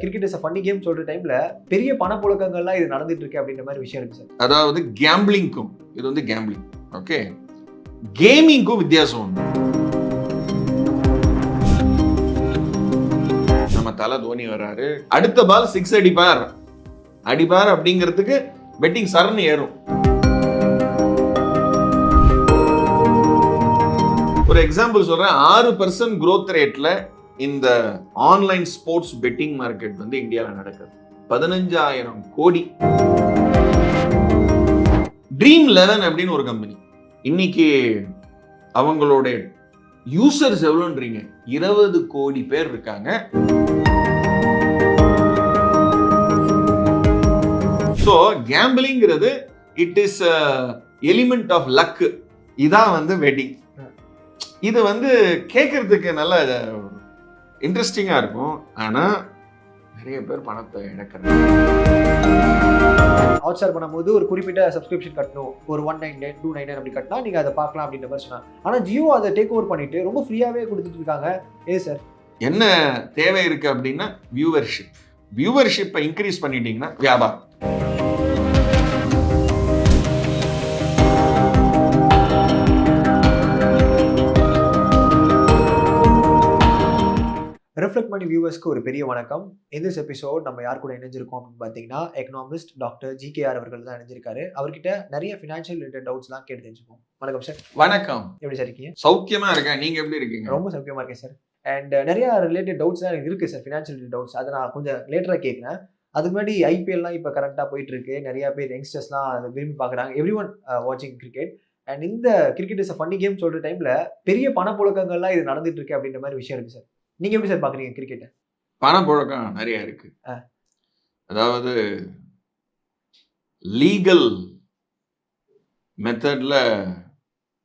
Cricket is funny game சொல்ற டைம்ல பெரிய பணப்புழக்கங்கள்லாம் இது நடந்துட்டு இருக்கு அப்படின்ற மாதிரி விஷயம் இருக்கு சார். அதாவது கேம்பிளிங்க்கும் இது வந்து கேம்பிளிங், ஓகே, கேமிங்க்கும் வித்தியாசம் உண்டு. நம்ம தல தோனி வர்றாரு, அடுத்த பால் 6 அடிப்பார் அப்படிங்கிறதுக்கு பெட்டிங் சரன்னு ஏறும். ஒரு எக்ஸாம்பிள் சொல்றேன், 6% growth ரேட்ல இந்த ஆன்லைன் ஸ்போர்ட்ஸ் பெட்டிங் மார்க்கெட் வந்து இந்தியாவில் நடக்குது. 15,000 கோடி. ட்ரீம் 11 அப்படின்னு ஒரு கம்பெனி, இன்னைக்கு அவங்களோட யூசர்ஸ் எவ்வளோன்றீங்க, 20 கோடி பேர் இருக்காங்க. ஸோ கேம்பிளிங்கிறது it is element of luck. இதான் வந்து வெட்டிங். இது வந்து கேட்கறதுக்கு நல்ல இன்ட்ரெஸ்டிங்காக இருக்கும், ஆனால் நிறைய பேர் பணத்தை இழக்கிறாங்க. ஹாட் ஸ்டார் பண்ணும்போது ஒரு குறிப்பிட்ட சப்ஸ்கிரிப்ஷன் கட்டணும், ஒரு 199 299 அப்படி கட்டினா நீங்கள் அதை பார்க்கலாம் அப்படின்ற மாதிரி சொன்னாங்க. ஆனால் ஜியோ அதை டேக் ஓவர் பண்ணிட்டு ரொம்ப ஃப்ரீயாகவே கொடுத்துட்டு இருக்காங்க. சார் என்ன தேவை இருக்கு அப்படின்னா வியூவர்ஷிப்பை இன்க்ரீஸ் பண்ணிட்டீங்கன்னா வியாபாரம். ரிஃப்ளெக்ட் பண்ணி வியூவர்ஸ்க்கு ஒரு பெரிய வணக்கம். இந்த எபிசோட் நம்ம யார் கூட இணைஞ்சிருக்கோம் அப்படின்னு பார்த்தீங்கன்னா, எக்கனாமிஸ்ட் டாக்டர் ஜிகேஆர் அவர்கள் தான் இணைஞ்சிருக்காரு. அவர்கிட்ட நிறைய ஃபினான்ஷியல் ரிலேட்டட் டவுட்ஸ்லாம் கேட்டு தெரிஞ்சுப்போம். வணக்கம் சார். வணக்கம். எப்படி சார் இருக்கீங்க? சௌக்கியமா இருக்கேன், நீங்க எப்படி இருக்கீங்க? ரொம்ப சௌக்கியமா இருக்கேன் சார். அண்ட் நிறைய ரிலேட்டட் டவுட்ஸ்லாம் எனக்கு இருக்கு சார், ஃபினான்ஷியல் ரிலேட்டட் டவுட்ஸ். அதை நான் கொஞ்சம் லேட்டராக கேட்குறேன். அதுக்கு முன்னாடி ஐபிஎல்லாம் இப்போ கரெக்டாக போயிட்டு இருக்கு, நிறைய பேர் யங்ஸ்டர்ஸ்லாம் அதை விரும்பி பார்க்குறாங்க. எவ்ரி ஒன் வாட்சிங் கிரிக்கெட். அண்ட் இந்த கிரிக்கெட் இஸ் ஃபன்னி கேம் சொல்ற டைம்ல பெரிய பணப்புழக்கங்கள்லாம் இது நடந்துட்டு இருக்கு அப்படின்ற மாதிரி விஷயம் இருக்கு சார். நீங்க எப்படி சார் பாக்குறீங்க கிரிக்கெட்டை? பணப்புழக்கம் நிறைய இருக்கு. அதாவது லீகல் மெத்தட்ல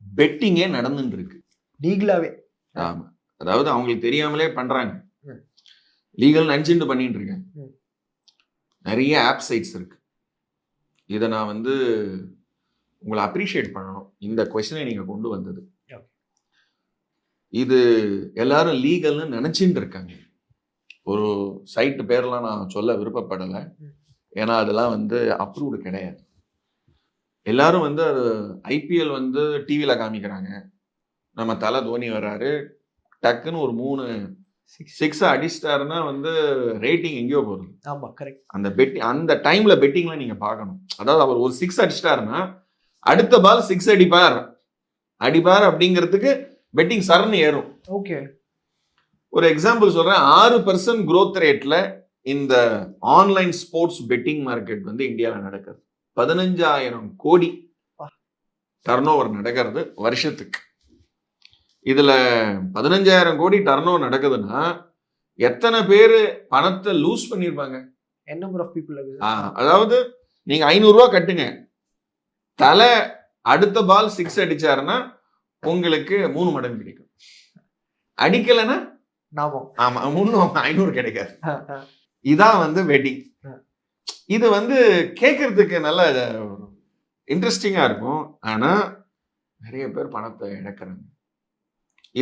பெட்டிங்கே நடந்துட்டு இருக்கு. லீகலாவே? ஆமா, அதாவது அவங்களுக்கு தெரியாமலே பண்றாங்க. லீகல் நினைச்சுட்டு பண்ணிட்டு இருக்கேன். நிறைய ஆப் சைட்ஸ் இருக்கு. இதை நான் வந்து உங்களை அப்ரிஷியேட் பண்ணணும், இந்த கொஸ்டினை நீங்க கொண்டு வந்தது. இது எல்லாரும் லீகல்னு நினைச்சிட்டு இருக்காங்க. ஒரு சைட்டு பேர்லாம் நான் சொல்ல விருப்பப்படலை, ஏன்னா அதெல்லாம் வந்து அப்ரூவ்டு கிடையாது. எல்லாரும் வந்து அது ஐபிஎல் வந்து டிவியில் காமிக்கிறாங்க, நம்ம தல தோனி வர்றாரு, டக்குன்னு ஒரு 3 6 அடிச்சிட்டாருன்னா வந்து ரேட்டிங் எங்கேயோ போகுது. ஆமா, கரெக்ட். அந்த டைம்ல பெட்டிங்லாம் நீங்க பார்க்கணும். அதாவது அவர் ஒரு 6 அடிச்சிட்டாருன்னா அடுத்த பால் 6 அடிப்பார் அப்படிங்கிறதுக்கு பெட்டிங் சரன்னு ஏறும். ஓகே. ஒரு எக்ஸாம்பிள் சொல்றேன், 6% growth ரேட்ல இந்த ஆன்லைன் ஸ்போர்ட்ஸ் பெட்டிங் மார்க்கெட் வந்து இந்தியாவில் நடக்குது. 15,000 கோடி டர்ன் ஓவர் நடக்கிறது வருஷத்துக்கு. இதுல 15,000 கோடி டர்ன் ஓவர் நடக்குதுன்னா எத்தனை பேரு பணத்தை லூஸ் பண்ணிருப்பாங்க? Number of people. அதாவது நீங்க 500 ரூபாய் கட்டுங்க, தலை அடுத்த பால் 6 அடிச்சாருன்னா உங்களுக்கு 3 மடங்கு கிடைக்கும். அடிக்கலைன்னா ஆமா 500 கிடைக்காது. இதான் வந்து வெட்டிங். இது வந்து கேட்கறதுக்கு நல்ல இன்ட்ரெஸ்டிங்கா இருக்கும், ஆனா நிறைய பேர் பணத்தை இழக்கிறாங்க.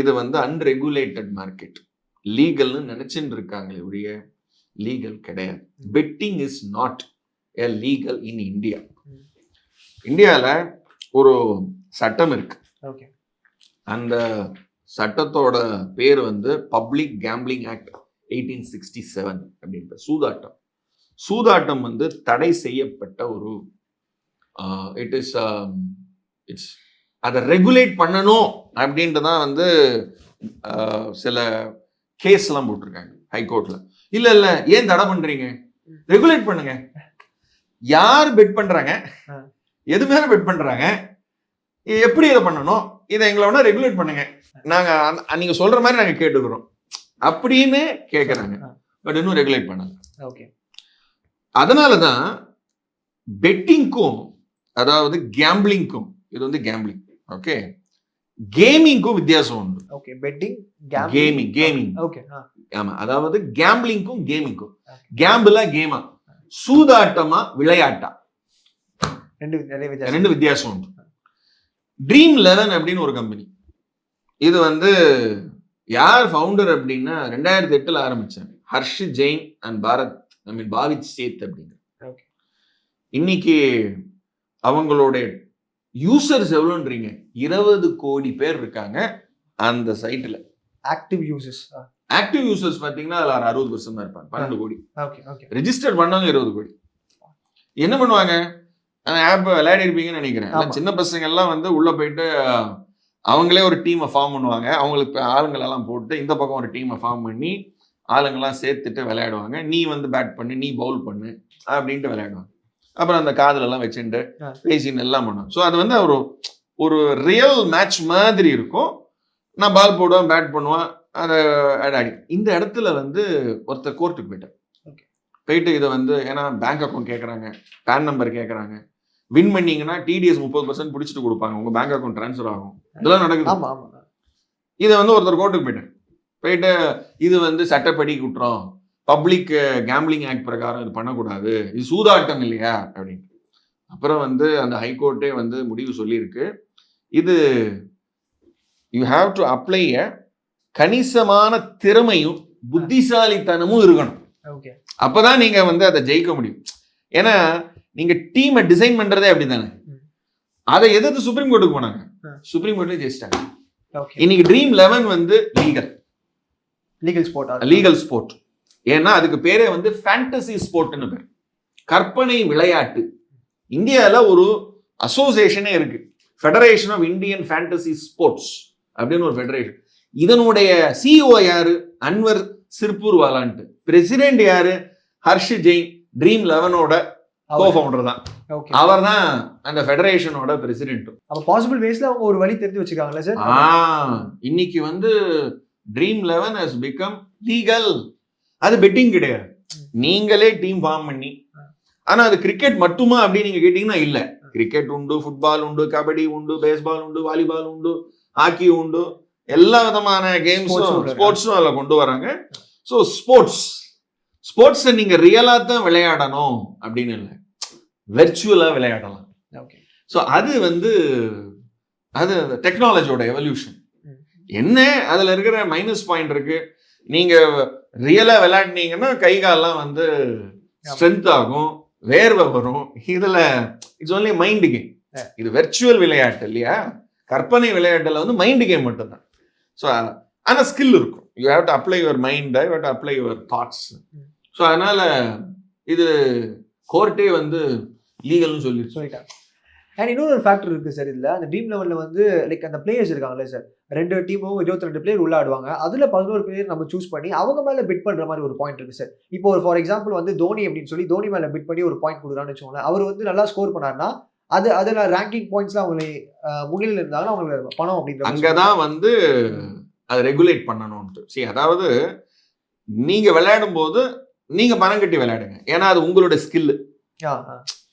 இது வந்து அன்ரெகுலேட்டட் மார்க்கெட். லீகல்னு நினைச்சுட்டு இருக்காங்களே ஒழிய லீகல் கிடையாது. Betting is not a legal in India. இந்தியாவில் ஒரு சட்டம் இருக்கு. அந்த சட்டத்தோட பேர் வந்து பப்ளிக் கேம்பிளிங் ஆக்ட் 1867 அப்படின்ற சூதாட்டம் வந்து தடை செய்யப்பட்ட ஒரு இட்ஸ் அதை ரெகுலேட் பண்ணணும் அப்படின்ட்டு தான் வந்து சில கேஸ்லாம் போட்டிருக்காங்க ஹைகோர்ட்ல. இல்ல ஏன் தடை பண்றீங்க, ரெகுலேட் பண்ணுங்க. யார் பெட் பண்றாங்க, எது மேல பெட் பண்றாங்க, எப்படி இதை பண்ணணும், இதை எங்களை ரெகுலேட் பண்ணுங்க, நாங்க நீங்க சொல்ற மாதிரி நாங்க கேட்டுக்கிறோம் அப்படின்னு கேட்கறாங்க. பட் இன்னும் ரெகுலேட் பண்ணல. ஓகே. அதனாலதான் பெட்டிங்க்கும், அதாவது கேம்பிளிங்க்கும், இது வந்து கேம்பிளிங், ஓகே, கேமிங்க்கும் வித்தியாசம் உண்டு. ஓகே. Betting, gaming. ஓகே. ஆமா, அதாவது கேம்பிளிங்க்கும் கேமிங்க்கும், கேம்பிளா கேமா, சூதாட்டமா விளையாட்டா, ரெண்டு வித்தியாசம் உண்டு. ட்ரீம் 11 அப்படின்னு ஒரு கம்பெனி, இது வந்து யார் ஃபவுண்டர் அப்படின்னா 2008 ஆரம்பிச்சாங்க. ஹர்ஷ் ஜெயின் அண்ட் பாவித் சேத் அப்படிங்கிற. Okay. இன்னைக்கு அவங்களுடைய யூசர்ஸ் எவ்வளோன்றீங்க, 20 கோடி பேர் இருக்காங்க அந்த சைட்ல. Active users. ஆக்டிவ் யூசர்ஸ் பாத்தீங்கன்னா அதுல 60% தான் இருப்பாங்க, 12 கோடி. Okay okay. ரெஜிஸ்டர் பண்ணவங்க 20 கோடி. என்ன பண்ணுவாங்க, அந்த ஆப் விளையாடி இருப்பீங்கன்னு நினைக்கிறேன். சின்ன பசங்க எல்லாம் வந்து உள்ள போயிட்டு அவங்களே ஒரு டீமை ஃபார்ம் பண்ணுவாங்க. அவங்களுக்கு ஆளுங்களெல்லாம் போட்டு இந்த பக்கம் ஒரு டீமை ஃபார்ம் பண்ணி ஆளுங்கெல்லாம் சேர்த்துட்டு விளையாடுவாங்க. நீ வந்து பேட் பண்ணு, நீ பவுல் பண்ணு அப்படின்ட்டு விளையாடுவாங்க. அப்புறம் அந்த காதுல எல்லாம் வச்சுட்டு பேசின்னு எல்லாம் பண்ணுவோம். ஸோ அது வந்து ஒரு ரியல் மேட்ச் மாதிரி இருக்கும். நான் பால் போடுவேன், பேட் பண்ணுவேன், அதை அடி. இந்த இடத்துல வந்து ஒருத்தர் கோர்ட்டுக்கு போயிட்டு இதை வந்து ஏன்னா பேங்க் அக்கௌண்ட் கேட்குறாங்க, பேன் நம்பர் கேட்குறாங்க. வின் பண்ணீங்கன்னா டிடிஎஸ் 30% பிடிச்சிட்டு கொடுப்பாங்க, உங்க பேங்க் அக்கௌண்ட் ட்ரான்ஸ்ஃபர் ஆகும். இதெல்லாம் நடக்குது. இதை வந்து ஒருத்தர் கோர்ட்டுக்கு போயிட்டு இது வந்து சட்டப்படி குற்றம், பப்ளிக் கேம்பிளிங் ஆக்ட் பிரகாரம் இது பண்ணக்கூடாது, இது சூதாட்டம் இல்லையா அப்படின்னு. அப்புறம் வந்து அந்த ஹைகோர்ட்டே வந்து முடிவு சொல்லியிருக்கு, இது யூ ஹாவ் டு அப்ளை கணிசமான திறமையும் புத்திசாலித்தனமும் இருக்கணும். அப்பதான் நீங்க வந்து அதை ஜெயிக்க முடியும். ஏன்னா நீங்க டீமை டிசைன் பண்றதே அப்படித்தானே. அதை எதிர்த்து சுப்ரீம் கோர்ட்டுக்கு போனாங்க, சுப்ரீம் கோர்ட்ல ஜெயிச்சிட்டாங்க. இன்னைக்கு ட்ரீம் 11 வந்து லீகல் ஸ்போர்ட். ஏன்னா அதுக்கு பேரே வந்து ஃபேண்டசி ஸ்போர்ட்னு பேர், கற்பனை விளையாட்டு. இந்தியாவில் ஒரு அசோசியேஷனே இருக்கு, federation of Indian fantasy sports அப்படின்னு ஒரு ஃபெடரேஷன். இதனுடைய சிஇஓ யாரு, அன்வர் சிர்பூர்வாலான்ட்டு. பிரசிடென்ட் யாரு, ஹர்ஷ் ஜெயின், ட்ரீம் 11ஓட கோ-ஃபவுண்டர் தான். அவர் தான் அந்த ஃபெடரேஷனோட பிரசிடென்ட். அப்ப பாசிபிள் வேஸ்ல அவங்க ஒரு வழி தெரிஞ்சு வச்சிருக்காங்களா சார்? இன்னைக்கு வந்து ட்ரீம் 11 has become legal. அது பெட்டிங் கிடையாது, நீங்களே டீம் ஃபார்ம் பண்ணி. ஆனா அது கிரிக்கெட் மட்டுமா அப்படின்னு நீங்க கேட்டீங்கன்னா இல்ல. கிரிக்கெட் உண்டு, ஃபுட்பால் உண்டு, கபடி உண்டு, பேஸ்பால் உண்டு, வாலிபால் உண்டு, ஹாக்கி உண்டு, எல்லா விதமான கேம்ஸும் ஸ்போர்ட்ஸும் அதில் கொண்டு வராங்க. ஸோ ஸ்போர்ட்ஸை நீங்க ரியலா தான் விளையாடணும் அப்படின்னு இல்லை, வெர்ச்சுவலா விளையாடலாம். ஸோ அது வந்து அது டெக்னாலஜியோட எவல்யூஷன். என்ன அதுல இருக்கிற மைனஸ் பாயிண்ட் இருக்கு, நீங்க ரியலா விளையாடினீங்கன்னா கை கால்லாம் வந்து ஸ்ட்ரென்த் ஆகும், வேர்வை வரும். இதுல இட்ஸ் ஒன்லி மைண்ட் கேம். இது வெர்ச்சுவல் விளையாட்டு இல்லையா, கற்பனை விளையாட்டுல வந்து மைண்ட் கேம் மட்டும்தான். ஸோ ஆனால் ஸ்கில் இருக்கும். You have to apply your mind, you have to apply your thoughts. So அதனால இது கோர்ட்டே வந்து லீகல்னு சொல்லிட்டாங்க. அண்ட் இன்னொரு ஃபேக்டர் இருக்கு சார் இதுல. அந்த ட்ரீம் லெவல்ல வந்து லைக் அந்த பிளேயர்ஸ் இருக்காங்களே சார், 2 டீமும் 22 பிளேயர் உள்ள ஆடுவாங்க. அதுல 11 பேர் நம்ம சூஸ் பண்ணி அவங்க மேல பிட் பண்ற மாதிரி ஒரு பாயிண்ட் இருக்கு சார். இப்போ ஒரு ஃபார் எக்ஸாம்பிள் வந்து தோனி அப்படின்னு சொல்லி தோனி மேல பிட் பண்ணி ஒரு பாயிண்ட் கொடுக்குறான்னு வச்சுக்கோங்களேன். அவர் வந்து நல்லா ஸ்கோர் பண்ணாருன்னா அதுல ரேங்கிங் பாயிண்ட்ஸ்ல அவங்க முன்னிலையில் இருந்தாலும் அவங்களுக்கு பணம் அப்படின்ற அங்கதான் வந்து அதை ரெகுலேட் பண்ணணும்ட்டு. சரி, அதாவது நீங்க விளையாடும் போது நீங்க பணம் கட்டி விளையாடுங்க, ஏன்னா அது உங்களோட ஸ்கில்.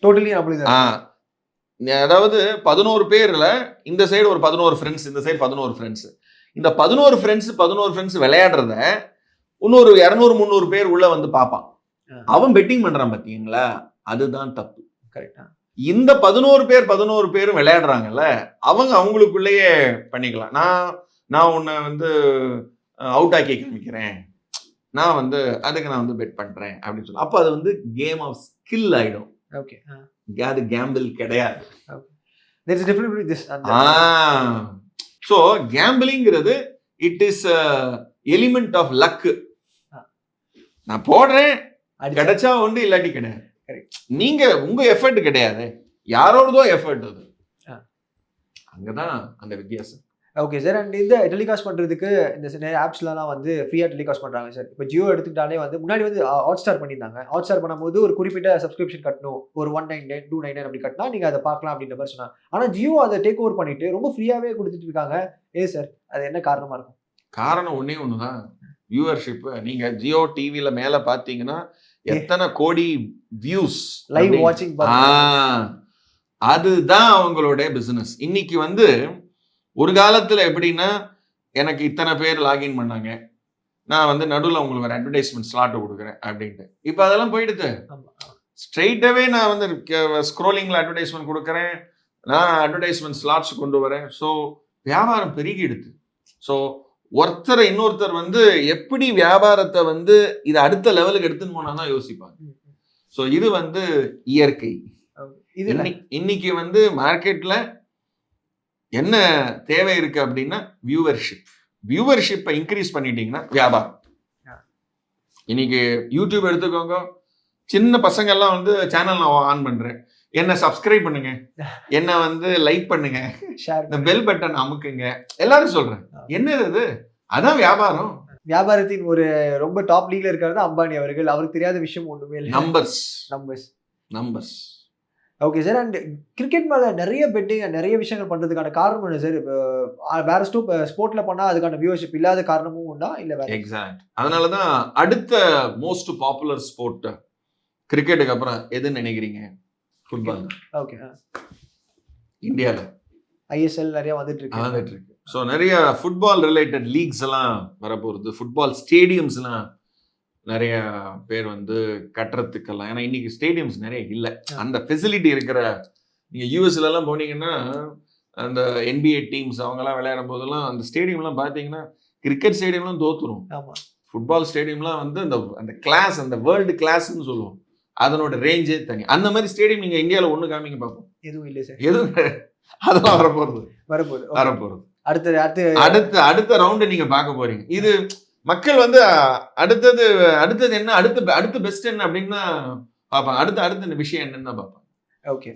டோட்டலி. அதாவது 11 பேர்ல இந்த சைடு ஒரு 11 ஃப்ரெண்ட்ஸ், இந்த சைடு 11 ஃப்ரெண்ட்ஸ். இந்த 11 ஃப்ரெண்ட்ஸ் விளையாடுறத இன்னொரு 200-300 பேர் உள்ள வந்து பார்ப்பான். அவன் பெட்டிங் பண்றான் பாத்தீங்களா, அதுதான் தப்பு. கரெக்டா. இந்த 11 பேரும் விளையாடுறாங்கல்ல, அவங்களுக்குள்ளேயே பண்ணிக்கலாம். நான் உன்னை வந்து அவுட் ஆக்கி காமிக்கிறேன், நான் வந்து அதுக்கு நான் வந்து பெட் பண்றேன் அப்படின்னு சொல்லி. அப்ப அது வந்து கேம் ஆஃப் ஸ்கில் ஆயிடும். ஓகே. அது கேம்பிள் கிடையாது. There is a difference with this. So கேம்பிளிங்கிறது it is element of luck. நான் போடுறேன், கிடைச்சா உண்டு, இல்லாட்டி கிடையாது. நீங்க உங்க எஃபர்ட் கிடையாது, யாரோடதோ எஃபர்ட். அது அங்கதான் அந்த வித்தியாசம். Okay sir. அண்ட் இந்த டெலிகாஸ்ட் பண்ணுறதுக்கு இந்த நிறைய ஆப்ஸ்லாம் வந்து ஃப்ரீயாக டெலிகாஸ்ட் பண்ணுறாங்க சார். இப்போ ஜியோ எடுத்துக்கிட்டாலே வந்து முன்னாடி வந்து ஹாட் ஸ்டார் பண்ணியிருந்தாங்க. ஹாட் ஸ்டார் பண்ணும்போது ஒரு குறிப்பிட்ட சப்ஸ்கிரிப்ஷன் கட்டணும், ஒரு 199 299 அப்படி கட்டினா நீங்கள் அதை பார்க்கலாம் அப்படின்ற மாதிரி சொன்னாங்க. ஆனால் ஜியோ அதை டேக் ஓவர் பண்ணிட்டு ரொம்ப ஃப்ரீயாகவே கொடுத்துட்டு இருக்காங்க. சார் அது என்ன காரணமாக இருக்கும்? காரணம் ஒன்றே ஒன்று தான், வியூவர்ஷிப். நீங்கள் ஜியோ டிவியில் மேலே பார்த்தீங்கன்னா எத்தனை கோடி வியூஸ், லைவ் வாட்சிங், அதுதான் அவங்களுடைய பிசினஸ். இன்னைக்கு வந்து ஒரு காலத்துல எப்படின்னா எனக்கு இத்தனை பேர் லாகின் பண்ணாங்க, நான் வந்து நடுவில் உங்களுக்கு ஒரு அட்வர்டைஸ்மெண்ட் ஸ்லாட் கொடுக்குறேன் அப்படின்ட்டு. இப்போ அதெல்லாம் போயிடுது. ஸ்ட்ரெயிட்டாவே நான் வந்து ஸ்க்ரோலிங்ல அட்வர்டைஸ்மெண்ட் கொடுக்குறேன், நான் அட்வர்டைஸ்மெண்ட் ஸ்லாட்ஸ் கொண்டு வரேன். ஸோ வியாபாரம் பெருகிடுது. ஸோ ஒருத்தரை இன்னொருத்தர் வந்து எப்படி வியாபாரத்தை வந்து இதை அடுத்த லெவலுக்கு எடுத்துன்னு போனா தான் யோசிப்பாங்க. ஸோ இது வந்து இயற்கை. இது இன்னைக்கு வந்து மார்க்கெட்ல என்ன தேவை இருக்கு அப்படின்னா வியூவர்ஷிப்பை இன்க்ரீஸ் பண்ணிட்டீங்கன்னா வியாபாரம். இன்னைக்கு யூடியூப் எடுத்துக்கோங்க, சின்ன பசங்க எல்லாம் வந்து சேனல் நான் ஆன் பண்றேன், என்ன சப்ஸ்கிரைப் பண்ணுங்க, என்ன வந்து லைக் பண்ணுங்க, இந்த பெல் பட்டன் அமுக்குங்க, எல்லாரும் சொல்றேன். என்னது அது? அதான் வியாபாரம். வியாபாரத்தின் ஒரு ரொம்ப டாப் லீக்ல இருக்காரு அம்பானி அவர்கள். அவருக்கு தெரியாத விஷயம் ஒண்ணுமே இல்லை. Numbers. Okay sir. And cricket மேல நிறைய பெட்டிங் நிறைய விஷயங்கள் பண்றதுக்கான காரணம் என்ன சார்? வேற ஸ்போர்ட்ல பண்ணா அதுக்கான வியூவர்ஷிப் இல்லாத காரணமும் உண்டா இல்ல வேற? எக்ஸாக்ட். அதனாலதான் அடுத்த மோஸ்ட் பாப்புலர் ஸ்போர்ட் கிரிக்கெட்டுக்கு அப்புறம் எதுன்னு நினைக்கிறீங்க? ஃபுட்பால். ஓகே. இந்தியால ஐஎஸ்எல் நிறைய வந்துட்டு இருக்கு. ஸோ நிறைய ஃபுட்பால் ரிலேட்டட் லீக்ஸ் எல்லாம் வரப்போகுது. ஃபுட்பால் ஸ்டேடியம்ஸ் எல்லாம் நிறைய பேர் வந்து கட்டுறதுக்கெல்லாம், ஏன்னா இன்னைக்கு ஸ்டேடியம்ஸ் நிறைய இல்லை. அந்த ஃபெசிலிட்டி இருக்கிற, நீங்கள் யூஎஸ்ல எல்லாம் போனீங்கன்னா அந்த NBA டீம்ஸ் அவங்கெல்லாம் விளையாடும் போதெல்லாம் அந்த ஸ்டேடியம்லாம் பார்த்தீங்கன்னா கிரிக்கெட் ஸ்டேடியம்லாம் தோத்துரும். ஃபுட்பால் ஸ்டேடியம்லாம் வந்து அந்த கிளாஸ், அந்த வேர்ல்டு கிளாஸ்ன்னு சொல்லுவோம், அதனோட ரேஞ்சே தனி. அந்த மாதிரி ஸ்டேடியம் நீங்கள் இந்தியாவில் ஒன்று காமிங்க பார்ப்போம். எதுவும் இல்லை சார். எதுவும் அதெல்லாம் வரப்போறது. அடுத்த ரவுண்டு நீங்க பார்க்க போறீங்க. இது மக்கள் வந்து அடுத்தது என்ன, அடுத்த பெஸ்ட் என்ன அப்படின்னு பார்ப்பாங்க. அடுத்த விஷயம் என்னன்னு பார்ப்பாங்க. ஓகே.